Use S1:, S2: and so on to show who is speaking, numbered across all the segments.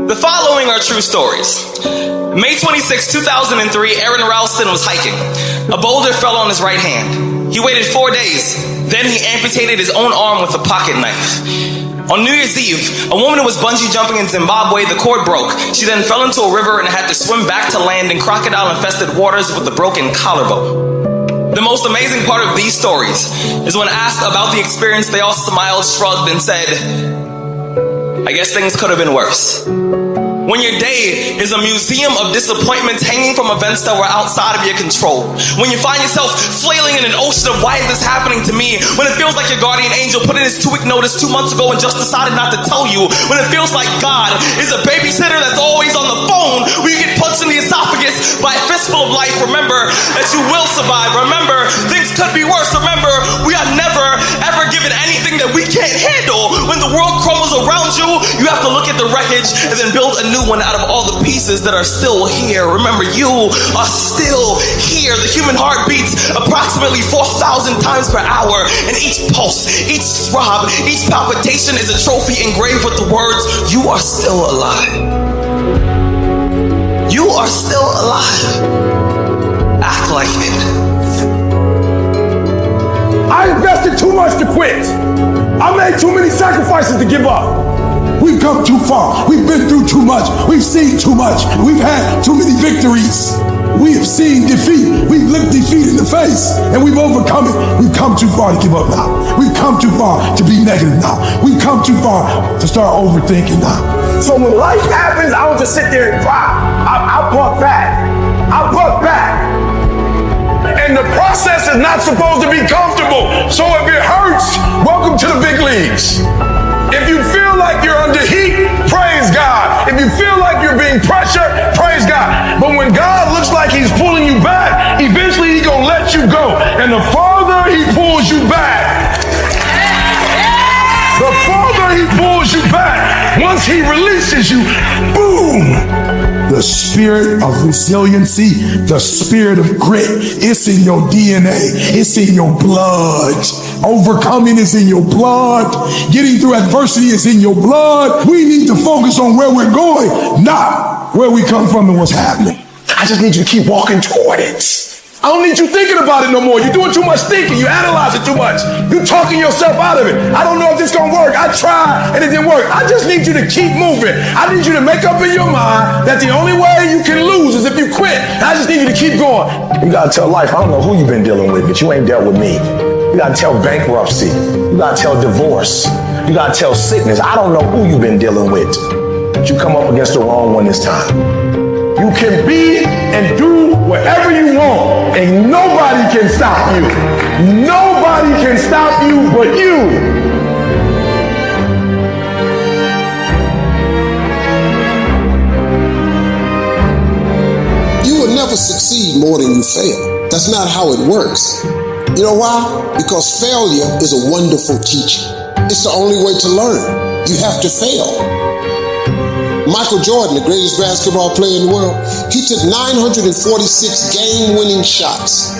S1: The following are true stories. May 26, 2003, Aaron Ralston was hiking. A boulder fell on his right hand. He waited 4 days. Then he amputated his own arm with a pocket knife. On New Year's Eve, a woman who was bungee jumping in Zimbabwe, the cord broke. She then fell into a river and had to swim back to land in crocodile-infested waters with a broken collarbone. The most amazing part of these stories is when asked about the experience, they all smiled, shrugged, and said, "I guess things could have been worse." When your day is a museum of disappointments hanging from events that were outside of your control. When you find yourself flailing in an ocean of why is this happening to me? When it feels like your guardian angel put in his 2-week notice 2 months ago and just decided not to tell you. When it feels like God is a babysitter that's always on the phone when you get punched in the esophagus by a fistful of life. Remember that you will survive. Remember, things could be worse. Remember, we are never, ever given anything that we can't handle. When the world crumbles around you, you have to look at the wreckage and then build a new one out of all the pieces that are still here. Remember, you are still here. The human heart beats approximately 4,000 times per hour, and each pulse, each throb, each palpitation is a trophy engraved with the words, "You are still alive. You are still alive." Act like it.
S2: I invested too much to quit. I made too many sacrifices to give up. We've come too far. We've been through too much. We've seen too much. We've had too many victories. We have seen defeat. We've looked defeat in the face and we've overcome it. We've come too far to give up now. We've come too far to be negative now. We've come too far to start overthinking now. So when life happens, I don't just sit there and cry. I buck back. I buck back. And the process is not supposed to be comfortable. So if it hurts, welcome to the big leagues. If you feel like you're under heat, praise God. If you feel like you're being pressured, praise God. But when God looks like he's pulling you back, eventually he's going to let you go. And the farther he pulls you back, the farther he pulls you back, once he releases you, boom. The spirit of resiliency, the spirit of grit, it's in your DNA, it's in your blood. Overcoming is in your blood. Getting through adversity is in your blood. We need to focus on where we're going, not where we come from and what's happening. I just need you to keep walking toward it. I don't need you thinking about it no more. You're doing too much thinking. You analyze it too much. You're talking yourself out of it. I don't know if this is going to work. I tried and it didn't work. I just need you to keep moving. I need you to make up in your mind that the only way you can lose is if you quit. I just need you to keep going. You got to tell life, I don't know who you've been dealing with, but you ain't dealt with me. You got to tell bankruptcy. You got to tell divorce. You got to tell sickness. I don't know who you've been dealing with, but you come up against the wrong one this time. You can be and do whatever you want, and nobody can stop you. Nobody can stop you but you.
S3: You will never succeed more than you fail. That's not how it works. You know why? Because failure is a wonderful teacher. It's the only way to learn. You have to fail. Michael Jordan, the greatest basketball player in the world, he took 946 game-winning shots.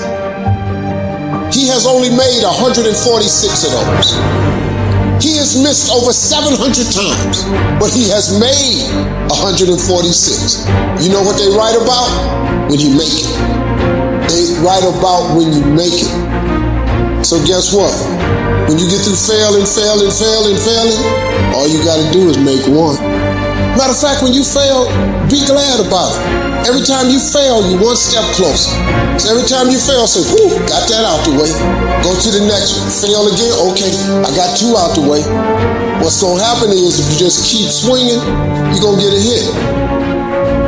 S3: He has only made 146 of those. He has missed over 700 times, but he has made 146. You know what they write about? When you make it. They write about when you make it. So guess what? When you get through failing, all you gotta do is make one. Matter of fact, when you fail, be glad about it. Every time you fail, you're one step closer. So every time you fail, say, whew, got that out the way. Go to the next one. Fail again, okay, I got 2 out the way. What's gonna happen is if you just keep swinging, you're gonna get a hit.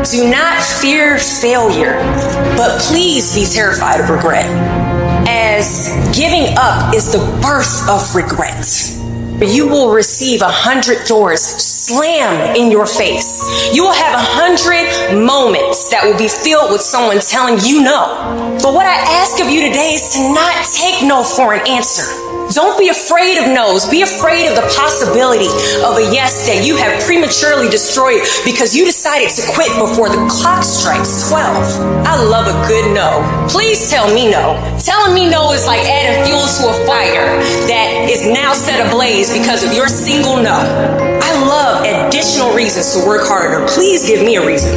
S4: Do not fear failure, but please be terrified of regret, as giving up is the birth of regret. You will receive 100 doors slam in your face. You will have 100 moments that will be filled with someone telling you no. But what I ask of you today is to not take no for an answer. Don't be afraid of no's. Be afraid of the possibility of a yes that you have prematurely destroyed because you decided to quit before the clock strikes 12. I love a good no. Please tell me no. Telling me no is like adding fuel to a fire that is now set ablaze because of your single no. I love additional reasons reasons to work harder. Please give me a reason.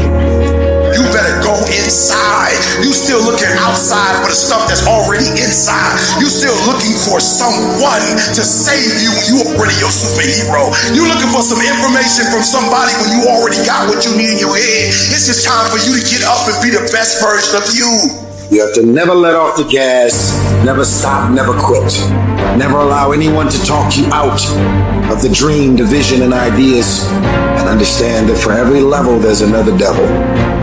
S2: You better go inside. You still looking outside for the stuff that's already inside. You still looking for someone to save you when you already your superhero. You looking for some information from somebody when you already got what you need in your head. It's just time for you to get up and be the best version of you.
S3: You have to never let off the gas, never stop, never quit. Never allow anyone to talk you out of the dream, the vision, and ideas. And understand that for every level, there's another devil.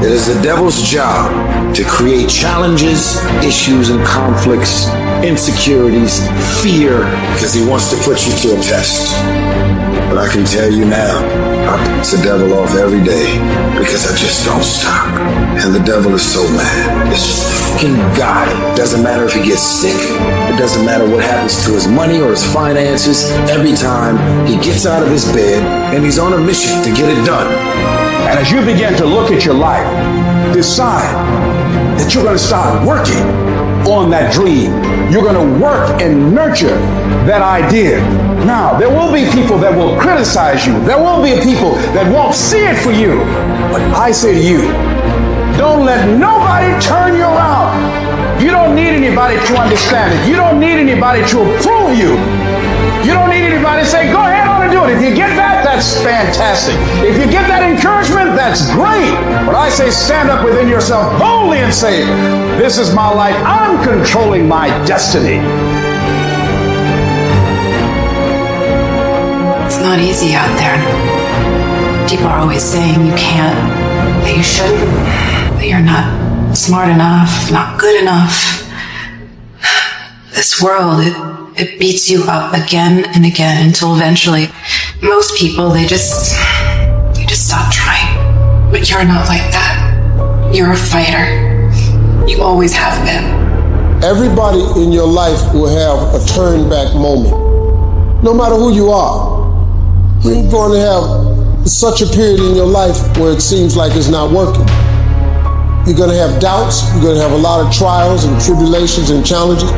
S3: It is the devil's job to create challenges, issues, and conflicts, insecurities, fear, because he wants to put you to a test. But I can tell you now, I piss the devil off every day because I just don't stop. And the devil is so mad. This fucking guy, doesn't matter if he gets sick, it doesn't matter what happens to his money or his finances, every time he gets out of his bed and he's on a mission to get it done.
S2: And as you begin to look at your life, decide that you're going to start working on that dream. You're going to work and nurture that idea. Now, there will be people that will criticize you. There will be people that won't see it for you. But I say to you, don't let nobody turn you around. You don't need anybody to understand it. You don't need anybody to approve you. You don't need anybody to say, go ahead on and do it. If you get that, that's fantastic. If you get that encouragement, that's great. But I say stand up within yourself boldly and say, this is my life. I'm controlling my destiny.
S5: It's not easy out there. People are always saying you can't, that you shouldn't, that you're not smart enough, not good enough. This world, it beats you up again and again until eventually most people, they just stop trying. But you're not like that. You're a fighter. You always have been.
S3: Everybody in your life will have a turn back moment. No matter who you are, you're going to have such a period in your life where it seems like it's not working. You're going to have doubts. You're going to have a lot of trials and tribulations and challenges.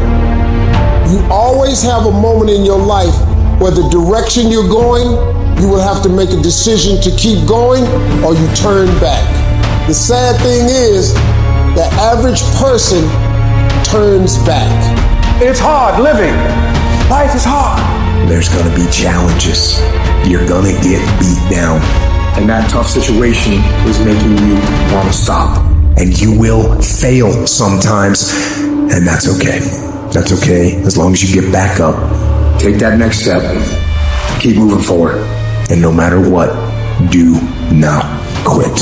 S3: You always have a moment in your life where the direction you're going, you will have to make a decision to keep going or you turn back. The sad thing is, the average person turns back.
S2: It's hard living. Life is hard.
S6: There's gonna be challenges. You're gonna get beat down. And that tough situation is making you want to stop. And you will fail sometimes. And that's okay. That's okay. As long as you get back up, take that next step, keep moving forward. And no matter what, do not quit.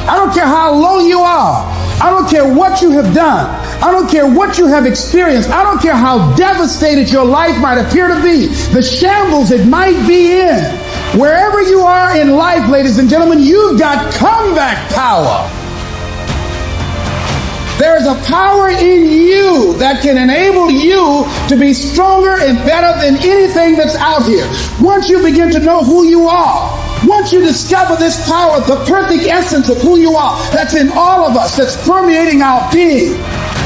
S2: I don't care how low you are. I don't care what you have done. I don't care what you have experienced. I don't care how devastated your life might appear to be. The shambles it might be in. Wherever you are in life, ladies and gentlemen, you've got comeback power. There is a power in you that can enable you to be stronger and better than anything that's out here. Once you begin to know who you are, once you discover this power, the perfect essence of who you are, that's in all of us, that's permeating our being,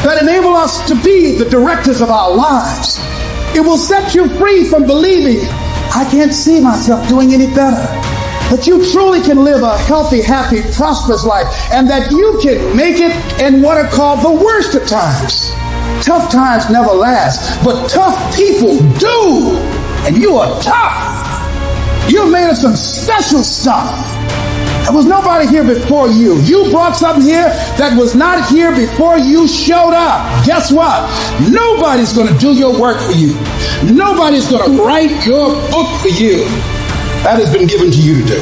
S2: that enable us to be the directors of our lives, it will set you free from believing, I can't see myself doing any better. That you truly can live a healthy, happy, prosperous life, and that you can make it in what are called the worst of times. Tough times never last, but tough people do. And you are tough. You're made of some special stuff. There was nobody here before you. You brought something here that was not here before you showed up. Guess what? Nobody's going to do your work for you. Nobody's going to write your book for you. That has been given to you to do.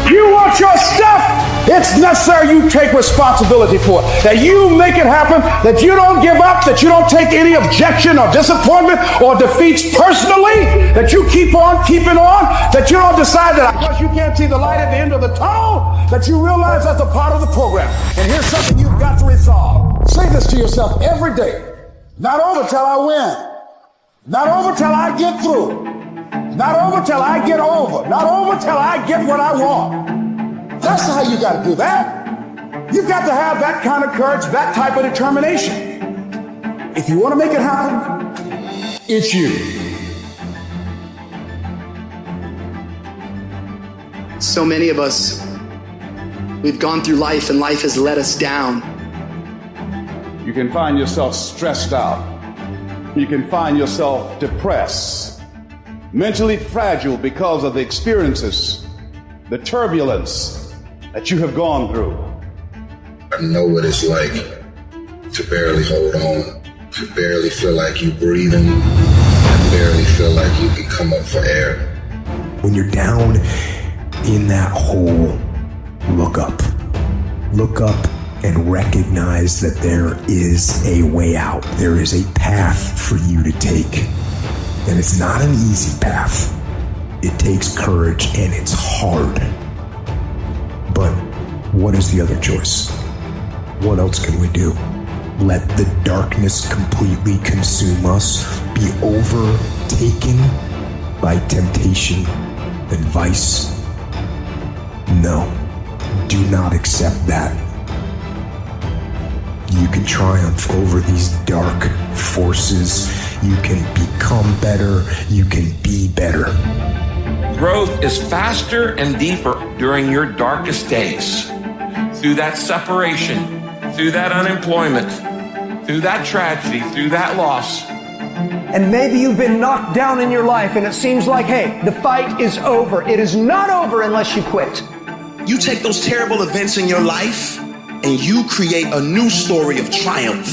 S2: You want your stuff? It's necessary you take responsibility for it. That you make it happen, that you don't give up, that you don't take any objection or disappointment or defeats personally, that you keep on keeping on, that you don't decide that because you can't see the light at the end of the tunnel, that you realize that's a part of the program. And here's something you've got to resolve. Say this to yourself every day. Not over till I win. Not over till I get through. Not over till I get over. Not over till I get what I want. That's how you got to do that. You've got to have that kind of courage, that type of determination. If you want to make it happen, it's you.
S7: So many of us, we've gone through life and life has let us down.
S8: You can find yourself stressed out. You can find yourself depressed, mentally fragile because of the experiences, the turbulence that you have gone through.
S9: I know what it's like to barely hold on, to barely feel like you're breathing, to barely feel like you can come up for air.
S6: When you're down in that hole, look up. Look up and recognize that there is a way out. There is a path for you to take. And it's not an easy path. It takes courage and it's hard. But what is the other choice? What else can we do? Let the darkness completely consume us, be overtaken by temptation and vice? No, do not accept that. You can triumph over these dark forces. You can become better. You can be better.
S10: Growth is faster and deeper during your darkest days. Through that separation, through that unemployment, through that tragedy, through that loss.
S11: And maybe you've been knocked down in your life and it seems like, hey, the fight is over. It is not over unless you quit.
S12: You take those terrible events in your life and you create a new story of triumph.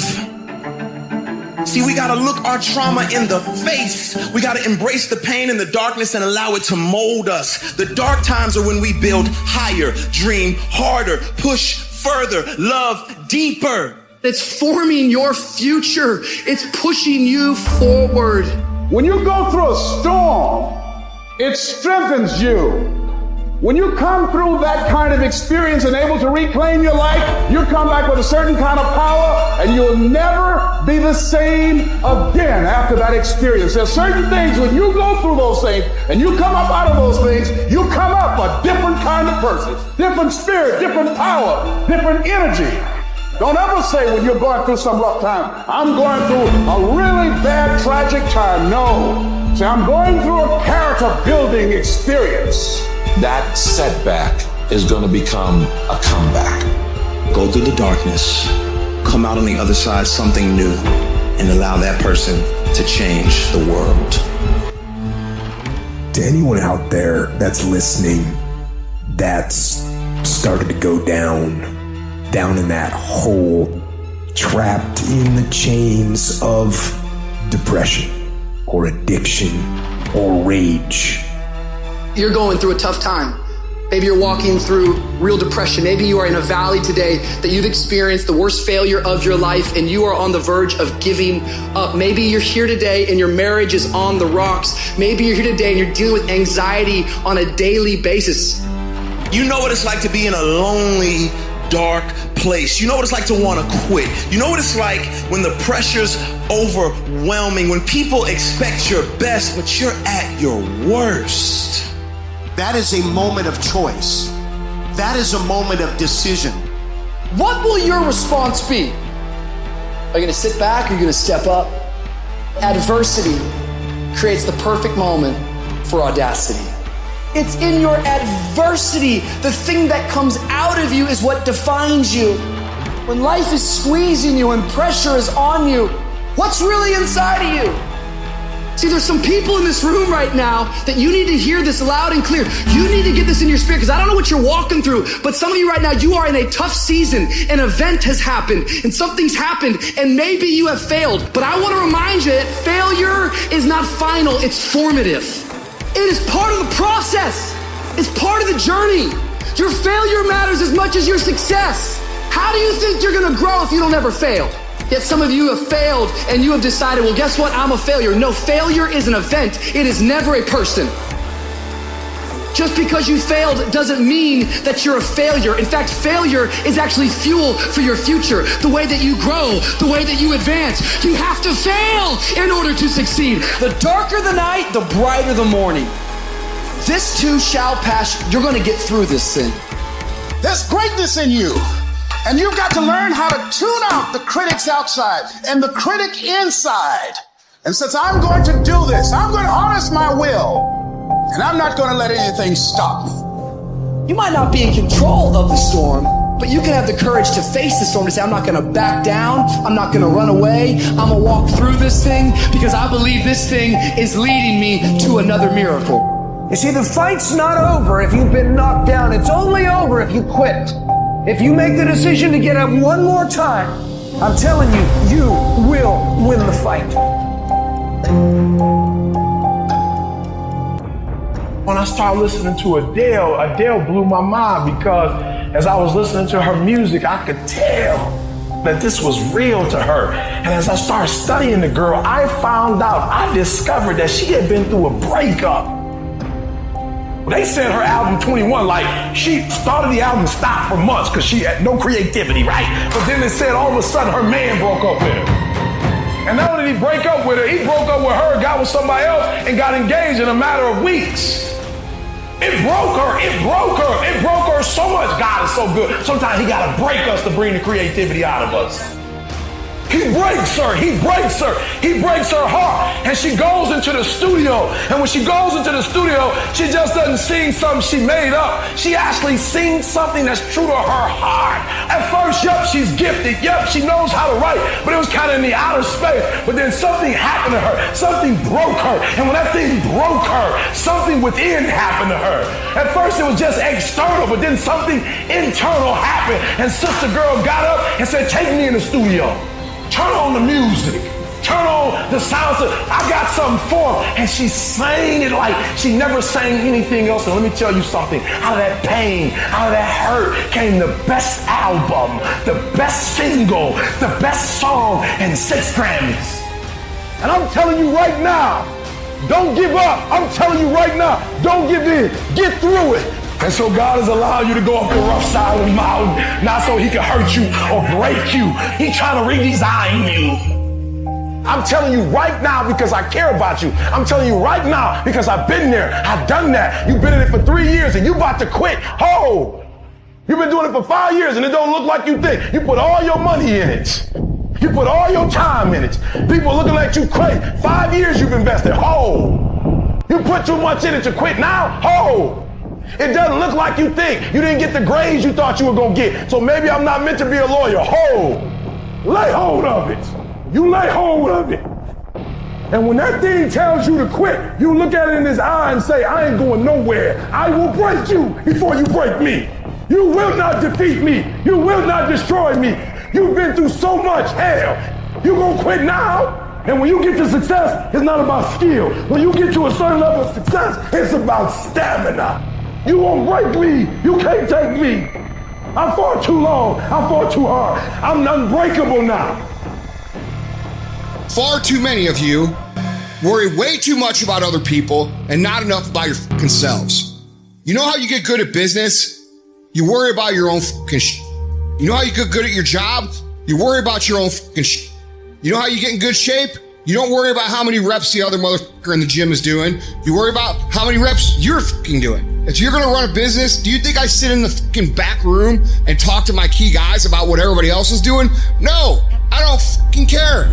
S12: See, we gotta look our trauma in the face. We gotta embrace the pain and the darkness and allow it to mold us. The dark times are when we build higher, dream harder, push further, love deeper.
S7: It's forming your future. It's pushing you forward.
S8: When you go through a storm, it strengthens you. When you come through that kind of experience and able to reclaim your life, you come back with a certain kind of power and you'll never be the same again after that experience. There's certain things when you go through those things and you come up out of those things, you come up a different kind of person, different spirit, different power, different energy. Don't ever say when you're going through some rough time, I'm going through a really bad, tragic time. No. Say, I'm going through a character building experience.
S10: That setback is going to become a comeback.
S12: Go through the darkness, come out on the other side something new, and allow that person to change the world.
S6: To anyone out there that's listening, that's started to go down in that hole, trapped in the chains of depression or addiction or rage.
S7: You're going through a tough time. Maybe you're walking through real depression. Maybe you are in a valley today that you've experienced the worst failure of your life and you are on the verge of giving up. Maybe you're here today and your marriage is on the rocks. Maybe you're here today and you're dealing with anxiety on a daily basis.
S12: You know what it's like to be in a lonely, dark place. You know what it's like to want to quit. You know what it's like when the pressure's overwhelming, when people expect your best, but you're at your worst.
S13: That is a moment of choice. That is a moment of decision.
S7: What will your response be? Are you going to sit back or are you going to step up? Adversity creates the perfect moment for audacity. It's in your adversity. The thing that comes out of you is what defines you. When life is squeezing you and pressure is on you, what's really inside of you? See, there's some people in this room right now that you need to hear this loud and clear. You need to get this in your spirit because I don't know what you're walking through, but some of you right now, you are in a tough season. An event has happened and something's happened and maybe you have failed. But I want to remind you that failure is not final, it's formative. It is part of the process. It's part of the journey. Your failure matters as much as your success. How do you think you're going to grow if you don't ever fail? Yet some of you have failed and you have decided, well, guess what? I'm a failure. No, failure is an event. It is never a person. Just because you failed doesn't mean that you're a failure. In fact, failure is actually fuel for your future. The way that you grow, the way that you advance. You have to fail in order to succeed. The darker the night, the brighter the morning. This too shall pass. You're going to get through this thing.
S13: There's greatness in you. And you've got to learn how to tune out the critics outside and the critic inside. And since I'm going to do this, I'm going to harness my will. And I'm not going to let anything stop me.
S7: You might not be in control of the storm, but you can have the courage to face the storm, to say, I'm not gonna back down, I'm not gonna run away, I'm gonna walk through this thing because I believe this thing is leading me to another miracle.
S11: You see, the fight's not over if you've been knocked down. It's only over if you quit. If you make the decision to get up one more time, I'm telling you, you will win the fight.
S2: When I started listening to Adele blew my mind because as I was listening to her music, I could tell that this was real to her. And as I started studying the girl, I discovered that she had been through a breakup. They said her album 21, like she started the album, stopped for months because she had no creativity, right? But then they said all of a sudden her man broke up with her. And not only did he break up with her, he broke up with her, got with somebody else, and got engaged in a matter of weeks. It broke her so much. God is so good. Sometimes he gotta break us to bring the creativity out of us. He breaks her heart, and she goes into the studio. And when she goes into the studio, she just doesn't sing something she made up. She actually sings something that's true to her heart. At first, she's gifted. She knows how to write, but it was kind of in the outer space. But then something happened to her. Something broke her. And when that thing broke her, something within happened to her. At first, it was just external, but then something internal happened. And Sister Girl got up and said, take me in the studio. Turn on the music. Turn on the sounds. I got something for her. And she sang it like she never sang anything else. And let me tell you something. Out of that pain, out of that hurt came the best album, the best single, the best song, and 6 Grammys. And I'm telling you right now, don't give up. I'm telling you right now, don't give in. Get through it. And so God has allowed you to go up the rough side of the mountain, not so he can hurt you or break you. He's trying to redesign you. I'm telling you right now because I care about you. I'm telling you right now because I've been there. I've done that. You've been in it for 3 years and you about to quit. Oh, you've been doing it for 5 years and it don't look like you think. You put all your money in it. You put all your time in it. People looking at you crazy. 5 years you've invested. Oh, you put too much in it to quit now. Oh. It doesn't look like you think. You didn't get the grades you thought you were going to get. So maybe I'm not meant to be a lawyer. Lay hold of it. You lay hold of it. And when that thing tells you to quit, you look at it in his eye and say, I ain't going nowhere. I will break you before you break me. You will not defeat me. You will not destroy me. You've been through so much hell. You going to quit now? And when you get to success, it's not about skill. When you get to a certain level of success, it's about stamina. You won't break me. You can't take me. I fought too long. I fought too hard. I'm unbreakable now.
S14: Far too many of you worry way too much about other people and not enough about your fucking selves. You know how you get good at business? You worry about your own fucking shit. You know how you get good at your job? You worry about your own fucking shit. You know how you get in good shape? You don't worry about how many reps the other motherfucker in the gym is doing. You worry about how many reps you're fucking doing. If you're gonna run a business, do you think I sit in the fucking back room and talk to my key guys about what everybody else is doing? No, I don't fucking care.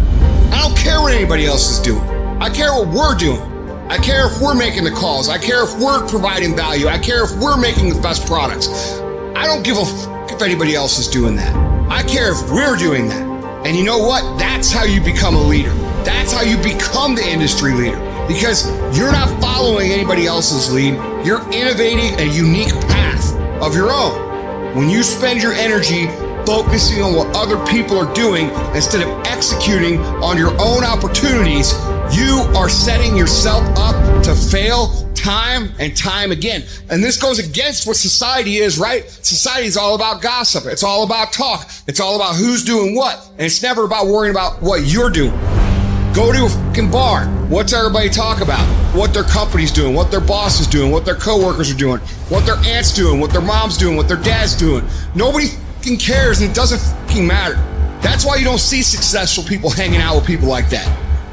S14: I don't care what anybody else is doing. I care what we're doing. I care if we're making the calls. I care if we're providing value. I care if we're making the best products. I don't give a fuck if anybody else is doing that. I care if we're doing that. And you know what? That's how you become a leader. That's how you become the industry leader. Because you're not following anybody else's lead. You're innovating a unique path of your own. When you spend your energy focusing on what other people are doing instead of executing on your own opportunities, you are setting yourself up to fail time and time again. And this goes against what society is, right? Society is all about gossip. It's all about talk. It's all about who's doing what. And it's never about worrying about what you're doing. Go to a fucking bar. What's everybody talk about? What their company's doing, what their boss is doing, what their coworkers are doing, what their aunt's doing, what their mom's doing, what their dad's doing. Nobody fucking cares and it doesn't fucking matter. That's why you don't see successful people hanging out with people like that.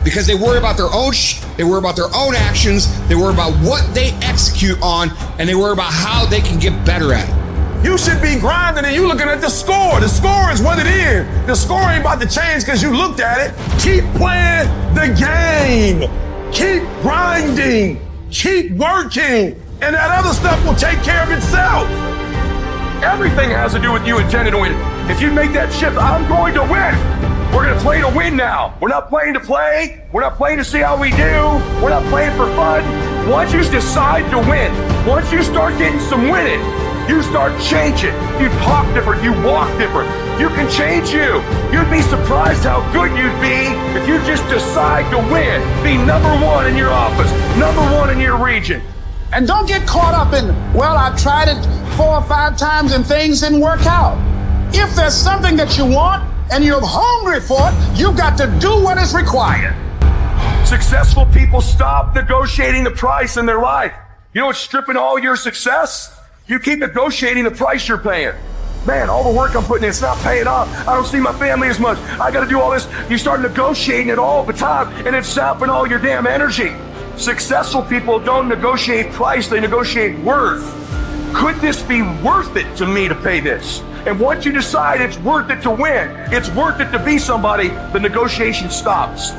S14: Because they worry about their own they worry about their own actions, they worry about what they execute on, and they worry about how they can get better at it.
S2: You should be grinding and you looking at the score. The score is what it is. The score ain't about to change because you looked at it. Keep playing the game. Keep grinding. Keep working. And that other stuff will take care of itself.
S10: Everything has to do with you intending to win. If you make that shift, I'm going to win. We're going to play to win now. We're not playing to play. We're not playing to see how we do. We're not playing for fun. Once you decide to win, once you start getting some winning, you start changing. You talk different. You walk different. You can change you. You'd be surprised how good you'd be if you just decide to win. Be number one in your office, number one in your region.
S13: And don't get caught up in, well, I tried it 4 or 5 times and things didn't work out. If there's something that you want and you're hungry for it, you've got to do what is required.
S10: Successful people stop negotiating the price in their life. You know what's stripping all your success? You keep negotiating the price you're paying. Man, all the work I'm putting in, it's not paying off. I don't see my family as much. I got to do all this. You start negotiating it all the time, and it's sapping all your damn energy. Successful people don't negotiate price, they negotiate worth. Could this be worth it to me to pay this? And once you decide it's worth it to win, it's worth it to be somebody, the negotiation stops.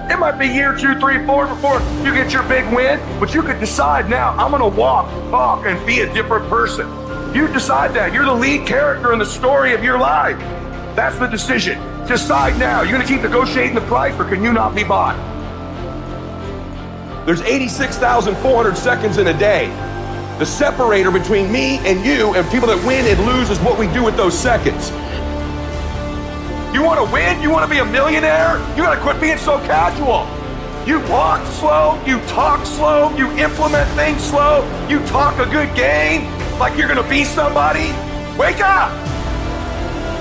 S10: It might be year 2, 3, 4 before you get your big win, but you could decide now, I'm gonna walk, talk, and be a different person. You decide that. You're the lead character in the story of your life. That's the decision. Decide now. You're gonna keep negotiating the price, or can you not be bought? There's 86,400 seconds in a day. The separator between me and you and people that win and lose is what we do with those seconds. You want to win? You want to be a millionaire? You got to quit being so casual. You walk slow, you talk slow, you implement things slow, you talk a good game like you're going to be somebody. Wake up!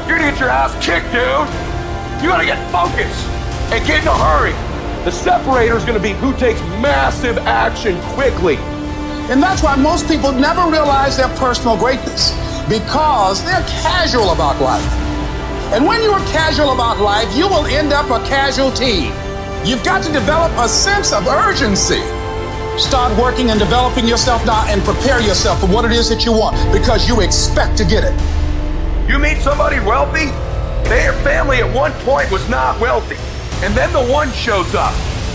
S10: You're going to get your ass kicked, dude. You got to get focused and get in a hurry. The separator is going to be who takes massive action quickly.
S13: And that's why most people never realize their personal greatness, because they're casual about life. And when you're casual about life, you will end up a casualty. You've got to develop a sense of urgency. Start working and developing yourself now and prepare yourself for what it is that you want, because you expect to get it.
S10: You meet somebody wealthy, their family at one point was not wealthy. And then the one shows up.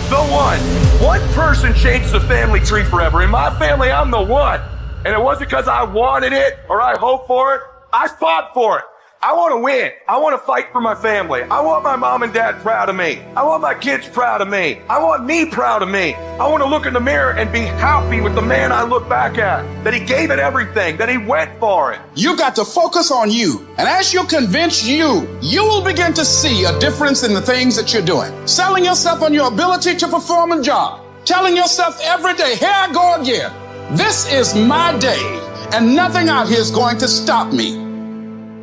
S10: The one. One person changes the family tree forever. In my family, I'm the one. And it wasn't because I wanted it or I hoped for it. I fought for it. I want to win. I want to fight for my family. I want my mom and dad proud of me. I want my kids proud of me. I want me proud of me. I want to look in the mirror and be happy with the man I look back at, that he gave it everything, that he went for it.
S13: You've got to focus on you. And as you convince you will begin to see a difference in the things that you're doing. Selling yourself on your ability to perform a job. Telling yourself every day, here I go again. This is my day, and nothing out here is going to stop me.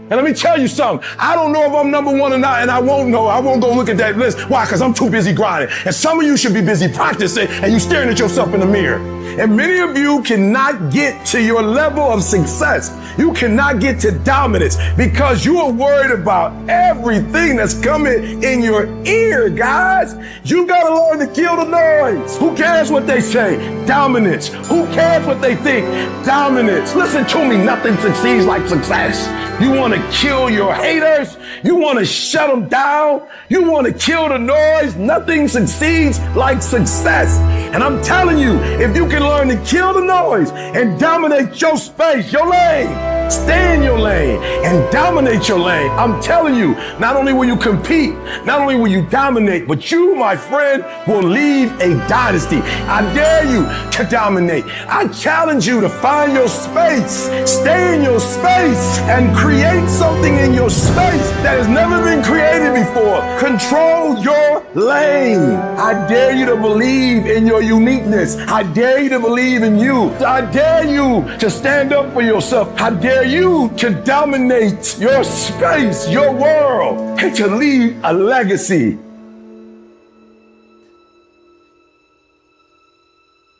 S2: And let me tell you something. I don't know if I'm number one or not, and I won't know. I won't go look at that list. Why? Because I'm too busy grinding. And some of you should be busy practicing, and you staring at yourself in the mirror. And many of you cannot get to your level of success. You cannot get to dominance because you are worried about everything that's coming in your ear, guys. You got to learn to kill the noise. Who cares what they say? Dominance. Who cares what they think? Dominance. Listen to me. Nothing succeeds like success. You want to kill your haters. You want to shut them down. You want to kill the noise. Nothing succeeds like success. And I'm telling you, if you can learn to kill the noise and dominate your space, your lane, stay in your lane and dominate your lane. I'm telling you, not only will you compete, not only will you dominate, but you, my friend, will lead a dynasty. I dare you to dominate. I challenge you to find your space, stay in your space, and create something in your space that has never been created before. Control your lane. I dare you to believe in your uniqueness. I dare you to believe in you. I dare you to stand up for yourself. I dare you to dominate your space, your world, and to leave a legacy.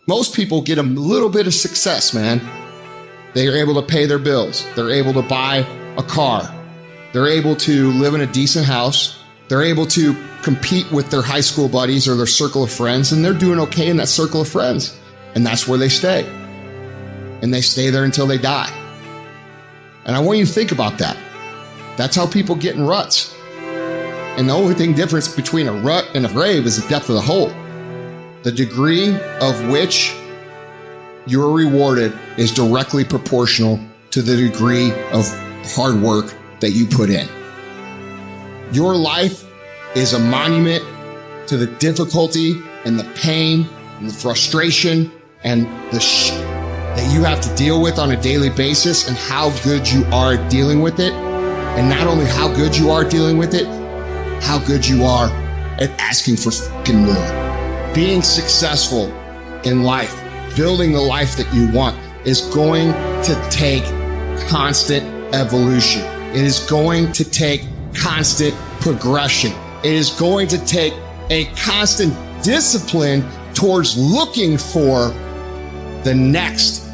S14: Most people get a little bit of success, man. They are able to pay their bills. They're able to buy a car. They're able to live in a decent house. They're able to compete with their high school buddies or their circle of friends, and they're doing okay in that circle of friends. And that's where they stay. And they stay there until they die. And I want you to think about that. That's how people get in ruts. And the only difference between a rut and a grave is the depth of the hole. The degree of which you're rewarded is directly proportional to the degree of hard work that you put in. Your life is a monument to the difficulty and the pain and the frustration and the that you have to deal with on a daily basis, and how good you are at dealing with it. And not only how good you are dealing with it, how good you are at asking for fucking more. Being successful in life, building the life that you want, is going to take constant evolution. It is going to take constant progression. It is going to take a constant discipline towards looking for the next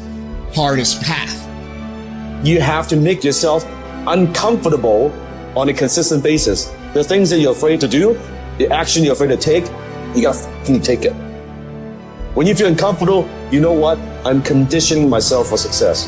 S14: hardest path.
S15: You have to make yourself uncomfortable on a consistent basis. The things that you're afraid to do, the action you're afraid to take, you gotta fucking take it. When you feel uncomfortable, you know what? I'm conditioning myself for success.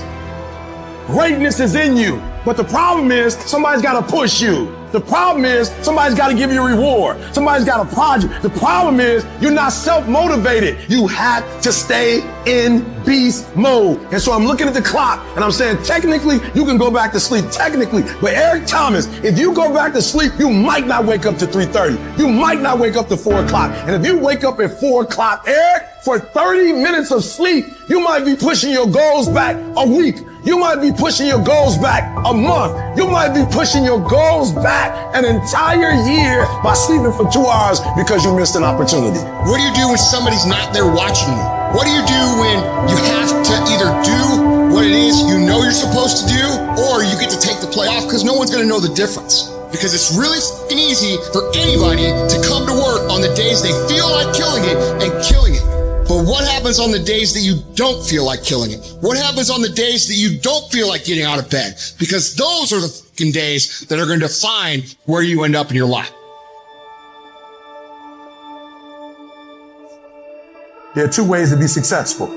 S2: Greatness is in you, but the problem is somebody's got to push you. The problem is somebody's got to give you a reward. Somebody's got to prod you. The problem is you're not self-motivated. You have to stay in beast mode. And so I'm looking at the clock and I'm saying, technically, you can go back to sleep. Technically. But Eric Thomas, if you go back to sleep, you might not wake up to 3:30. You might not wake up to 4 o'clock. And if you wake up at 4 o'clock, Eric, for 30 minutes of sleep, you might be pushing your goals back a week. You might be pushing your goals back a month. You might be pushing your goals back an entire year by sleeping for 2 hours because you missed an opportunity.
S14: What do you do when somebody's not there watching you? What do you do when you have to either do what it is you know you're supposed to do, or you get to take the play off because no one's going to know the difference? Because it's really fucking easy for anybody to come to work on the days they feel like killing it and killing it. But what happens on the days that you don't feel like killing it? What happens on the days that you don't feel like getting out of bed? Because those are the fucking days that are going to define where you end up in your life.
S2: There are 2 ways to be successful.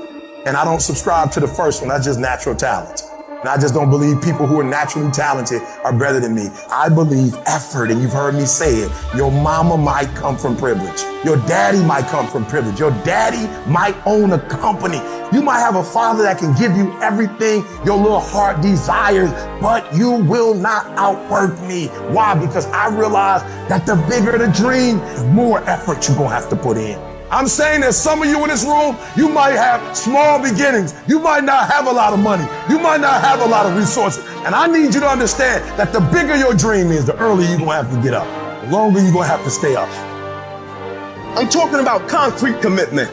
S2: And I don't subscribe to the first one. That's just natural talent. And I just don't believe people who are naturally talented are better than me. I believe effort, and you've heard me say it. Your mama might come from privilege. Your daddy might come from privilege. Your daddy might own a company. You might have a father that can give you everything your little heart desires, but you will not outwork me. Why? Because I realize that the bigger the dream, the more effort you're gonna have to put in. I'm saying that some of you in this room, you might have small beginnings. You might not have a lot of money. You might not have a lot of resources. And I need you to understand that the bigger your dream is, the earlier you're going to have to get up. The longer you're going to have to stay up.
S16: I'm talking about concrete commitment.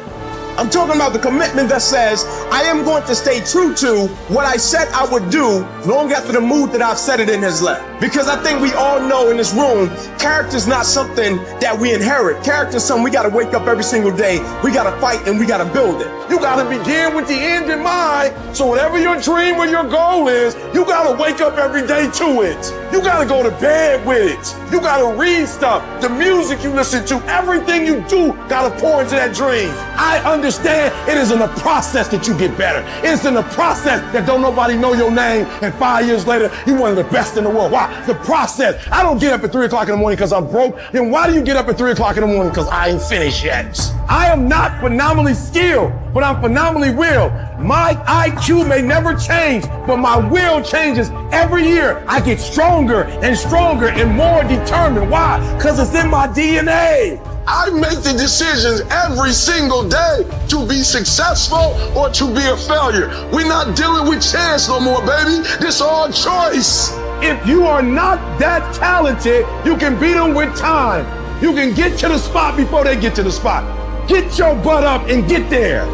S16: I'm talking about the commitment that says, I am going to stay true to what I said I would do long after the mood that I've set it in has left. Because I think we all know in this room, character's not something that we inherit. Character's something we gotta wake up every single day. We gotta fight and we gotta build it.
S2: You gotta begin with the end in mind. So whatever your dream or your goal is, you gotta wake up every day to it. You gotta go to bed with it. You gotta read stuff. The music you listen to, everything you do gotta pour into that dream. I understand it is in the process that you get better. It's in the process that don't nobody know your name, and 5 years later, you're one of the best in the world. Why? The process. I don't get up at 3 o'clock in the morning because I'm broke. Then why do you get up at 3 o'clock in the morning? Because I ain't finished yet. I am not phenomenally skilled, but I'm phenomenally willed. My IQ may never change, but my will changes every year. I get stronger and stronger and more determined. Why? Because it's in my DNA.
S8: I make the decisions every single day to be successful or to be a failure. We're not dealing with chance no more, baby. This all choice.
S2: If you are not that talented, you can beat them with time. You can get to the spot before they get to the spot. Get your butt up and get there.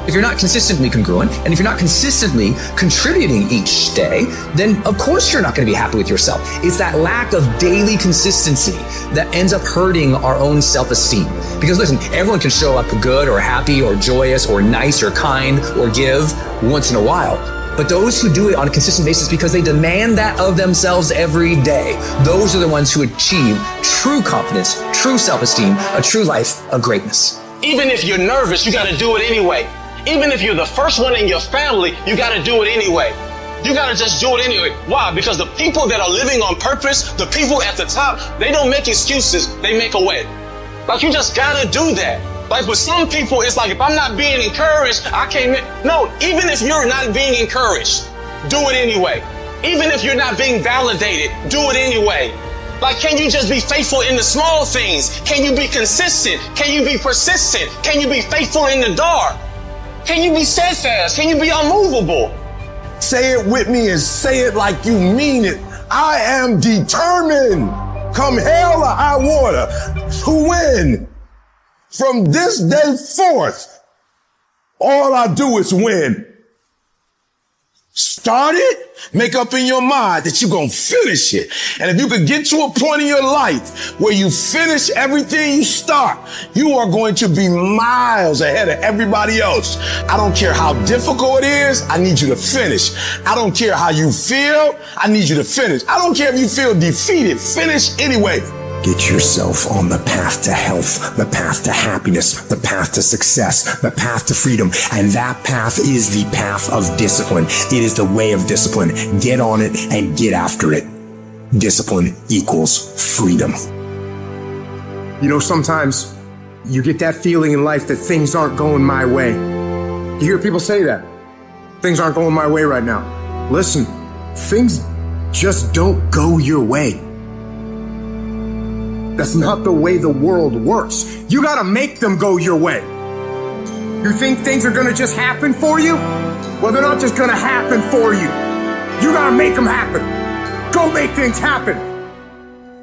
S17: If you're not consistently congruent, and if you're not consistently contributing each day, then of course you're not going to be happy with yourself. It's that lack of daily consistency that ends up hurting our own self-esteem. Because listen, everyone can show up good or happy or joyous or nice or kind or give once in a while. But those who do it on a consistent basis because they demand that of themselves every day, those are the ones who achieve true confidence, true self-esteem, a true life of greatness.
S18: Even if you're nervous, you got to do it anyway. Even if you're the first one in your family, you got to do it anyway. You got to just do it anyway. Why? Because the people that are living on purpose, the people at the top, they don't make excuses. They make a way. Like, you just got to do that. Like, with some people, it's like, if I'm not being encouraged, I can't. No, even if you're not being encouraged, do it anyway. Even if you're not being validated, do it anyway. Like, can you just be faithful in the small things? Can you be consistent? Can you be persistent? Can you be faithful in the dark? Can you be steadfast? Can you be unmovable?
S16: Say it with me and say it like you mean it. I am determined, come hell or high water, to win. From this day forth, all I do is win. Start it, make up in your mind that you're going to finish it. And if you could get to a point in your life where you finish everything you start, you are going to be miles ahead of everybody else. I don't care how difficult it is, I need you to finish. I don't care how you feel, I need you to finish. I don't care if you feel defeated, finish anyway.
S6: Get yourself on the path to health, the path to happiness, the path to success, the path to freedom. And that path is the path of discipline. It is the way of discipline. Get on it and get after it. Discipline equals freedom.
S14: You know, sometimes you get that feeling in life that things aren't going my way. You hear people say that. Things aren't going my way right now. Listen, things just don't go your way. That's not the way the world works. You gotta make them go your way. You think things are gonna just happen for you? Well, they're not just gonna happen for you. You gotta make them happen. Go make things happen.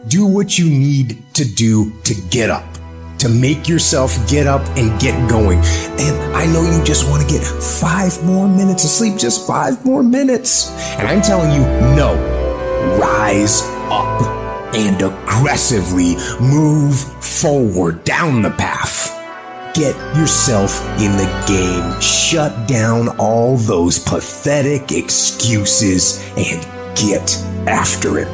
S6: Do what you need to do to get up, to make yourself get up and get going. And I know you just want to get 5 more minutes of sleep, just 5 more minutes. And I'm telling you, no, rise up and aggressively move forward down the path. Get yourself in the game. Shut down all those pathetic excuses and get after it.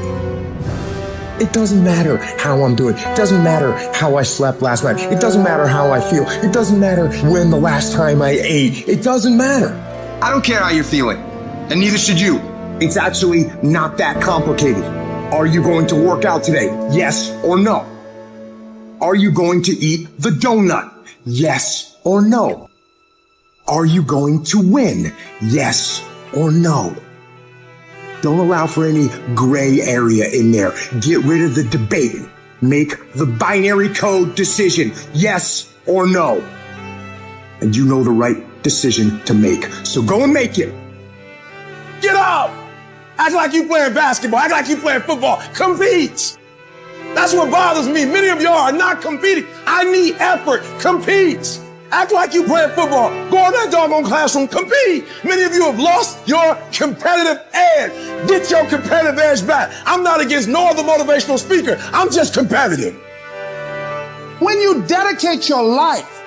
S6: It doesn't matter how I'm doing. It doesn't matter how I slept last night. It doesn't matter how I feel. It doesn't matter when the last time I ate. It doesn't matter.
S14: I don't care how you're feeling, and neither should you. It's actually not that complicated. Are you going to work out today? Yes or no? Are you going to eat the donut? Yes or no? Are you going to win? Yes or no? Don't allow for any gray area in there. Get rid of the debate. Make the binary code decision. Yes or no? And you know the right decision to make. So go and make it.
S16: Get up! Act like you playing basketball. Act like you playing football. Compete. That's what bothers me. Many of y'all are not competing. I need effort. Compete. Act like you playing football. Go in that doggone classroom. Compete. Many of you have lost your competitive edge. Get your competitive edge back. I'm not against no other motivational speaker. I'm just competitive.
S13: When you dedicate your life,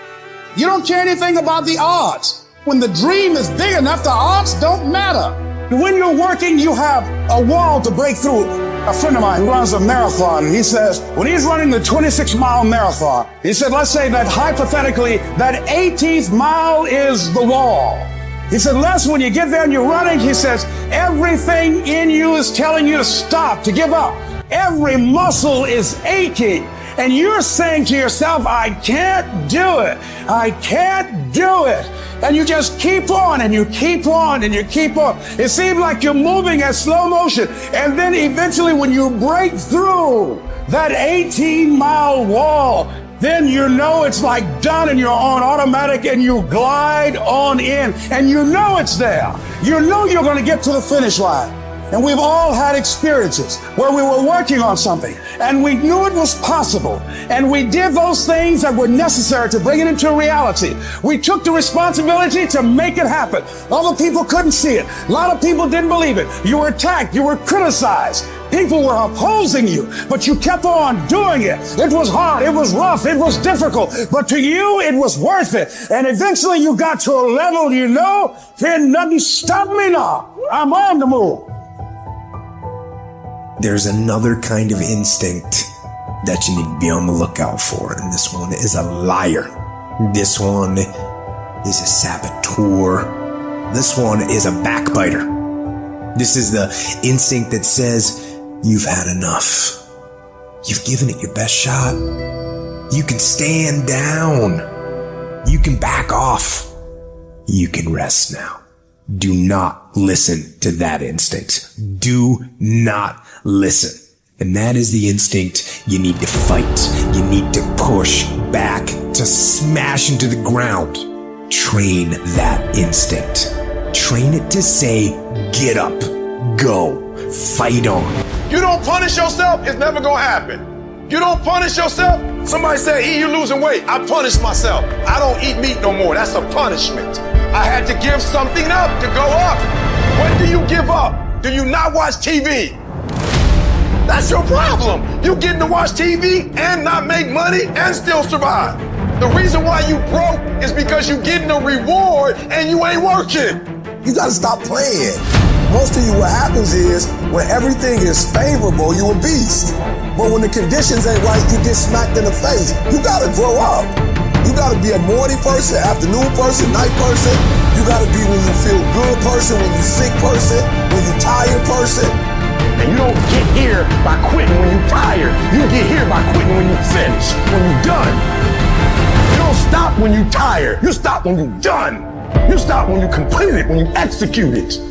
S13: you don't care anything about the odds. When the dream is big enough, the odds don't matter. When you're working, you have a wall to break through. A friend of mine who runs a marathon, and he says, when he's running the 26-mile marathon, he said, let's say that hypothetically, that 18th mile is the wall. He said, Les, when you get there and you're running, he says, everything in you is telling you to stop, to give up. Every muscle is aching. And you're saying to yourself, I can't do it. I can't do it. And you just keep on and you keep on and you keep on. It seems like you're moving at slow motion. And then eventually when you break through that 18-mile wall, then you know it's like done and you're on automatic and you glide on in and you know it's there. You know you're going to get to the finish line. And we've all had experiences where we were working on something and we knew it was possible. And we did those things that were necessary to bring it into reality. We took the responsibility to make it happen. Other people couldn't see it. A lot of people didn't believe it. You were attacked. You were criticized. People were opposing you, but you kept on doing it. It was hard. It was rough. It was difficult. But to you, it was worth it. And eventually you got to a level, you know, can nothing stop me now. I'm on the move.
S6: There's another kind of instinct that you need to be on the lookout for, and this one is a liar. This one is a saboteur. This one is a backbiter. This is the instinct that says, you've had enough. You've given it your best shot. You can stand down. You can back off. You can rest now. Do not listen to that instinct. Do not listen. And that is the instinct you need to fight. You need to push back, to smash into the ground. Train that instinct. Train it to say, get up, go, fight on.
S8: You don't punish yourself, it's never gonna happen. You don't punish yourself. Somebody said, E, you losing weight. I punish myself. I don't eat meat no more. That's a punishment. I had to give something up to go up. What do you give up? Do you not watch TV? That's your problem. You getting to watch TV and not make money and still survive. The reason why you broke is because you getting a reward and you ain't working.
S19: You gotta stop playing. Most of you, what happens is, when everything is favorable, you a beast. But when the conditions ain't right, you get smacked in the face. You gotta grow up. You gotta be a morning person, afternoon person, night person. You gotta be when you feel good person, when you sick person, when you tired person.
S8: And you don't get here by quitting when you're tired. You get here by quitting when you're finished, when you're done. You don't stop when you're tired. You stop when you're done. You stop when you complete it, when you execute it.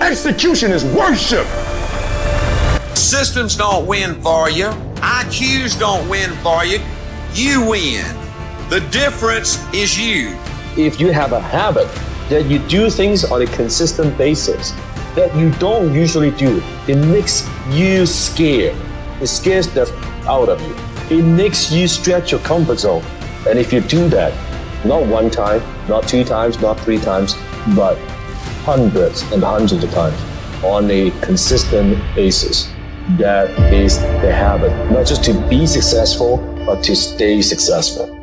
S8: Execution is worship.
S20: Systems don't win for you. IQs don't win for you. You win. The difference is you.
S15: If you have a habit that you do things on a consistent basis that you don't usually do, it makes you scared. It scares the out of you. It makes you stretch your comfort zone. And if you do that, not one time, not two times, not three times, but hundreds and hundreds of times on a consistent basis, that is the habit. Not just to be successful, but to stay successful.